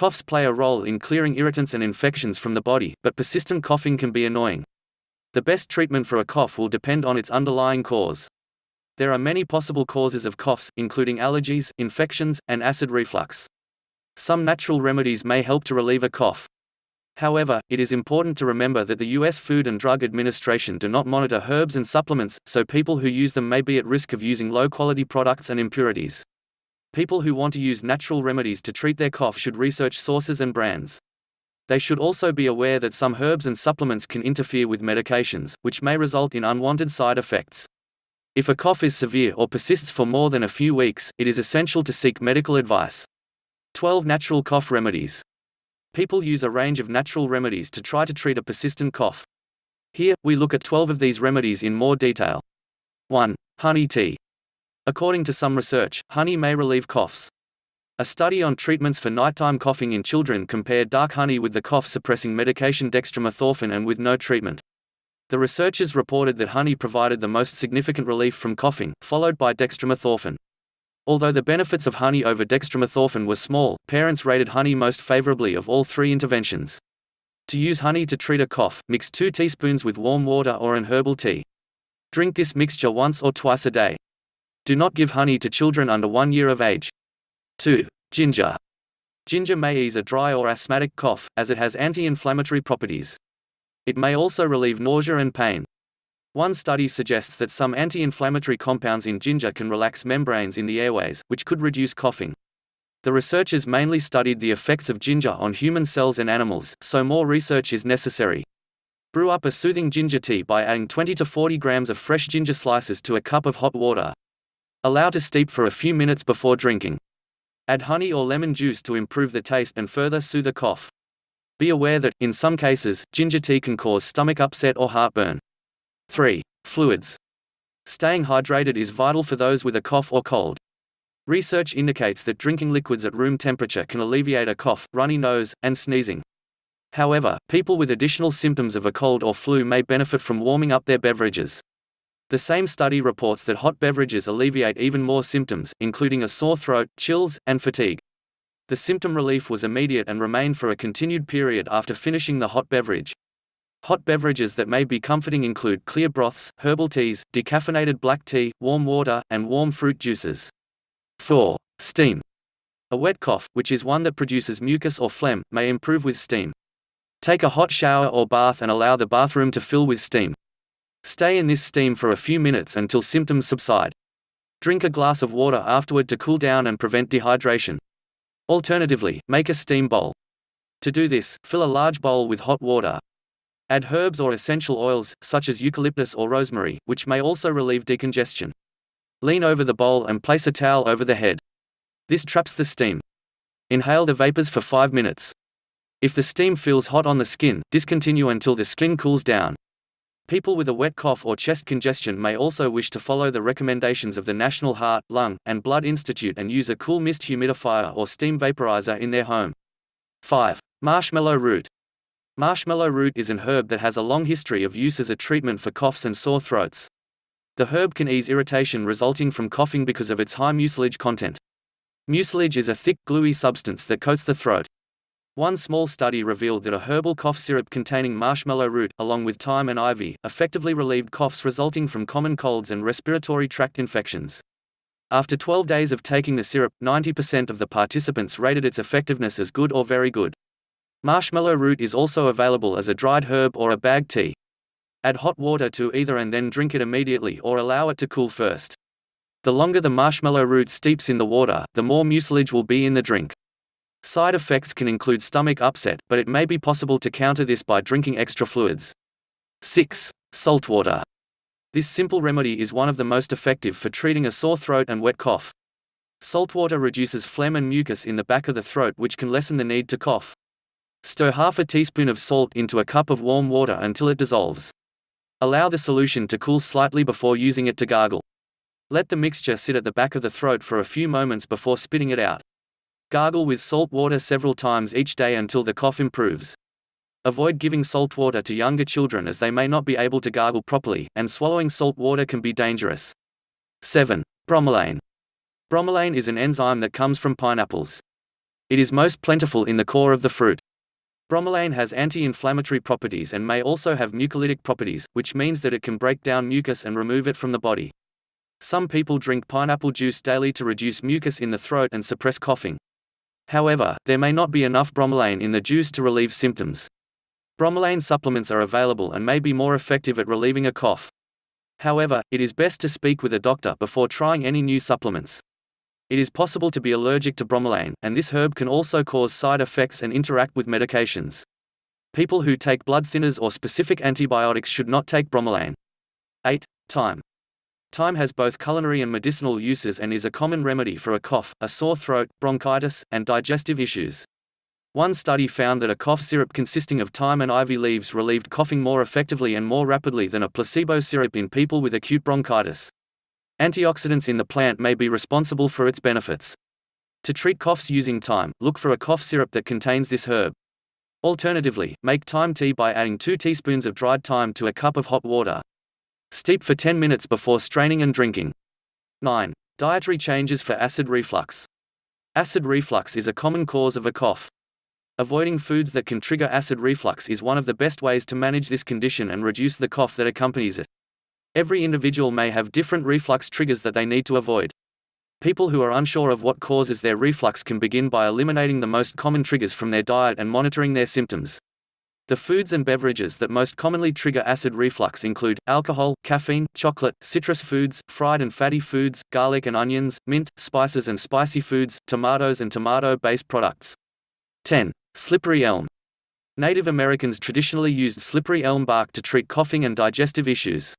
Coughs play a role in clearing irritants and infections from the body, but persistent coughing can be annoying. The best treatment for a cough will depend on its underlying cause. There are many possible causes of coughs, including allergies, infections, and acid reflux. Some natural remedies may help to relieve a cough. However, it is important to remember that the U.S. Food and Drug Administration do not monitor herbs and supplements, so people who use them may be at risk of using low-quality products and impurities. People who want to use natural remedies to treat their cough should research sources and brands. They should also be aware that some herbs and supplements can interfere with medications, which may result in unwanted side effects. If a cough is severe or persists for more than a few weeks, it is essential to seek medical advice. 12 Natural cough remedies. People use a range of natural remedies to try to treat a persistent cough. Here, we look at 12 of these remedies in more detail. 1. Honey tea. According to some research, honey may relieve coughs. A study on treatments for nighttime coughing in children compared dark honey with the cough-suppressing medication dextromethorphan and with no treatment. The researchers reported that honey provided the most significant relief from coughing, followed by dextromethorphan. Although the benefits of honey over dextromethorphan were small, parents rated honey most favorably of all three interventions. To use honey to treat a cough, mix 2 teaspoons with warm water or an herbal tea. Drink this mixture once or twice a day. Do not give honey to children under 1 year of age. 2. Ginger. Ginger may ease a dry or asthmatic cough, as it has anti-inflammatory properties. It may also relieve nausea and pain. One study suggests that some anti-inflammatory compounds in ginger can relax membranes in the airways, which could reduce coughing. The researchers mainly studied the effects of ginger on human cells and animals, so more research is necessary. Brew up a soothing ginger tea by adding 20 to 40 grams of fresh ginger slices to a cup of hot water. Allow to steep for a few minutes before drinking. Add honey or lemon juice to improve the taste and further soothe the cough. Be aware that, in some cases, ginger tea can cause stomach upset or heartburn. 3. Fluids. Staying hydrated is vital for those with a cough or cold. Research indicates that drinking liquids at room temperature can alleviate a cough, runny nose, and sneezing. However, people with additional symptoms of a cold or flu may benefit from warming up their beverages. The same study reports that hot beverages alleviate even more symptoms, including a sore throat, chills, and fatigue. The symptom relief was immediate and remained for a continued period after finishing the hot beverage. Hot beverages that may be comforting include clear broths, herbal teas, decaffeinated black tea, warm water, and warm fruit juices. 4. Steam. A wet cough, which is one that produces mucus or phlegm, may improve with steam. Take a hot shower or bath and allow the bathroom to fill with steam. Stay in this steam for a few minutes until symptoms subside. Drink a glass of water afterward to cool down and prevent dehydration. Alternatively, make a steam bowl. To do this, fill a large bowl with hot water. Add herbs or essential oils, such as eucalyptus or rosemary, which may also relieve decongestion. Lean over the bowl and place a towel over the head. This traps the steam. Inhale the vapors for 5 minutes. If the steam feels hot on the skin, discontinue until the skin cools down. People with a wet cough or chest congestion may also wish to follow the recommendations of the National Heart, Lung, and Blood Institute and use a cool mist humidifier or steam vaporizer in their home. 5. Marshmallow root. Marshmallow root is an herb that has a long history of use as a treatment for coughs and sore throats. The herb can ease irritation resulting from coughing because of its high mucilage content. Mucilage is a thick, gluey substance that coats the throat. One small study revealed that a herbal cough syrup containing marshmallow root, along with thyme and ivy, effectively relieved coughs resulting from common colds and respiratory tract infections. After 12 days of taking the syrup, 90% of the participants rated its effectiveness as good or very good. Marshmallow root is also available as a dried herb or a bagged tea. Add hot water to either and then drink it immediately or allow it to cool first. The longer the marshmallow root steeps in the water, the more mucilage will be in the drink. Side effects can include stomach upset, but it may be possible to counter this by drinking extra fluids. 6. Salt water. This simple remedy is one of the most effective for treating a sore throat and wet cough. Salt water reduces phlegm and mucus in the back of the throat, which can lessen the need to cough. Stir half a teaspoon of salt into a cup of warm water until it dissolves. Allow the solution to cool slightly before using it to gargle. Let the mixture sit at the back of the throat for a few moments before spitting it out. Gargle with salt water several times each day until the cough improves. Avoid giving salt water to younger children as they may not be able to gargle properly, and swallowing salt water can be dangerous. 7. Bromelain. Bromelain is an enzyme that comes from pineapples. It is most plentiful in the core of the fruit. Bromelain has anti-inflammatory properties and may also have mucolytic properties, which means that it can break down mucus and remove it from the body. Some people drink pineapple juice daily to reduce mucus in the throat and suppress coughing. However, there may not be enough bromelain in the juice to relieve symptoms. Bromelain supplements are available and may be more effective at relieving a cough. However, it is best to speak with a doctor before trying any new supplements. It is possible to be allergic to bromelain, and this herb can also cause side effects and interact with medications. People who take blood thinners or specific antibiotics should not take bromelain. 8. Thyme. Thyme has both culinary and medicinal uses and is a common remedy for a cough, a sore throat, bronchitis, and digestive issues. One study found that a cough syrup consisting of thyme and ivy leaves relieved coughing more effectively and more rapidly than a placebo syrup in people with acute bronchitis. Antioxidants in the plant may be responsible for its benefits. To treat coughs using thyme, look for a cough syrup that contains this herb. Alternatively, make thyme tea by adding 2 teaspoons of dried thyme to a cup of hot water. Steep for 10 minutes before straining and drinking. 9. Dietary changes for acid reflux. Acid reflux is a common cause of a cough. Avoiding foods that can trigger acid reflux is one of the best ways to manage this condition and reduce the cough that accompanies it. Every individual may have different reflux triggers that they need to avoid. People who are unsure of what causes their reflux can begin by eliminating the most common triggers from their diet and monitoring their symptoms. The foods and beverages that most commonly trigger acid reflux include alcohol, caffeine, chocolate, citrus foods, fried and fatty foods, garlic and onions, mint, spices and spicy foods, tomatoes and tomato-based products. 10. Slippery elm. Native Americans traditionally used slippery elm bark to treat coughing and digestive issues.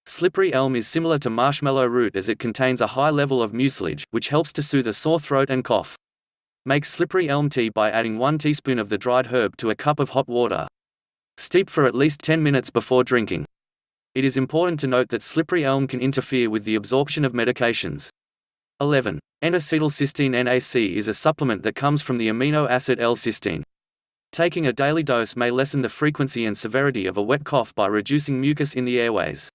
Slippery elm is similar to marshmallow root as it contains a high level of mucilage, which helps to soothe a sore throat and cough. Make slippery elm tea by adding 1 teaspoon of the dried herb to a cup of hot water. Steep for at least 10 minutes before drinking. It is important to note that slippery elm can interfere with the absorption of medications. 11. N-acetylcysteine. NAC is a supplement that comes from the amino acid L-cysteine. Taking a daily dose may lessen the frequency and severity of a wet cough by reducing mucus in the airways.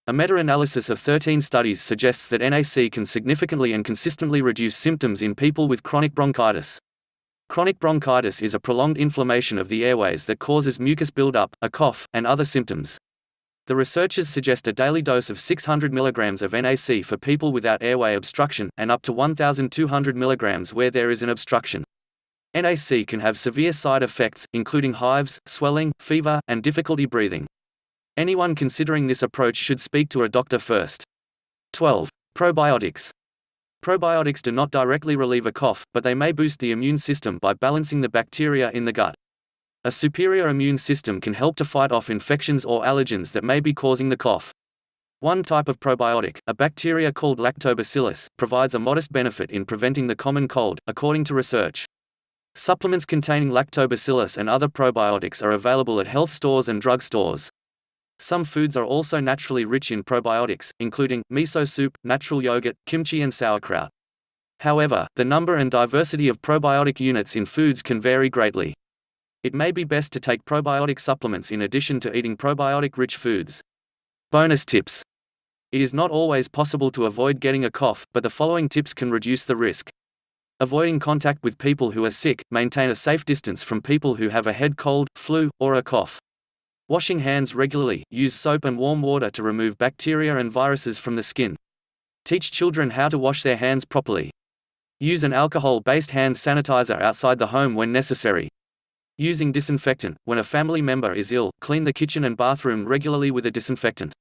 A meta-analysis of 13 studies suggests that NAC can significantly and consistently reduce symptoms in people with chronic bronchitis. Chronic bronchitis is a prolonged inflammation of the airways that causes mucus buildup, a cough, and other symptoms. The researchers suggest a daily dose of 600 mg of NAC for people without airway obstruction, and up to 1,200 mg where there is an obstruction. NAC can have severe side effects, including hives, swelling, fever, and difficulty breathing. Anyone considering this approach should speak to a doctor first. 12. Probiotics. Probiotics do not directly relieve a cough, but they may boost the immune system by balancing the bacteria in the gut. A superior immune system can help to fight off infections or allergens that may be causing the cough. One type of probiotic, a bacteria called lactobacillus, provides a modest benefit in preventing the common cold, according to research. Supplements containing lactobacillus and other probiotics are available at health stores and drug stores. Some foods are also naturally rich in probiotics, including miso soup, natural yogurt, kimchi and sauerkraut. However, the number and diversity of probiotic units in foods can vary greatly. It may be best to take probiotic supplements in addition to eating probiotic-rich foods. Bonus tips. It is not always possible to avoid getting a cough, but the following tips can reduce the risk. Avoiding contact with people who are sick, maintain a safe distance from people who have a head cold, flu, or a cough. Washing hands regularly, use soap and warm water to remove bacteria and viruses from the skin. Teach children how to wash their hands properly. Use an alcohol-based hand sanitizer outside the home when necessary. Using disinfectant. When a family member is ill, clean the kitchen and bathroom regularly with a disinfectant.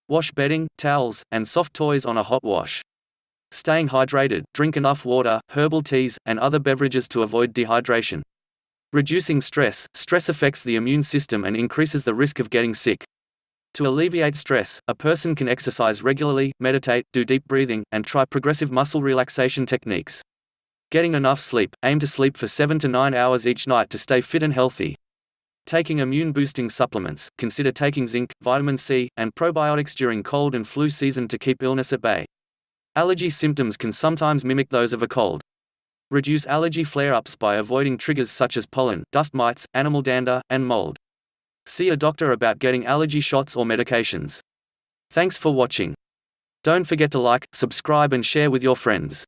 Wash bedding, towels, and soft toys on a hot wash. Staying hydrated, drink enough water, herbal teas, and other beverages to avoid dehydration. Reducing stress. Stress affects the immune system and increases the risk of getting sick. To alleviate stress, a person can exercise regularly, meditate, do deep breathing, and try progressive muscle relaxation techniques. Getting enough sleep. Aim to sleep for 7 to 9 hours each night to stay fit and healthy. Taking immune-boosting supplements. Consider taking zinc, vitamin C, and probiotics during cold and flu season to keep illness at bay. Allergy symptoms can sometimes mimic those of a cold. Reduce allergy flare-ups by avoiding triggers such as pollen, dust mites, animal dander, and mold. See a doctor about getting allergy shots or medications. Thanks for watching. Don't forget to like, subscribe and share with your friends.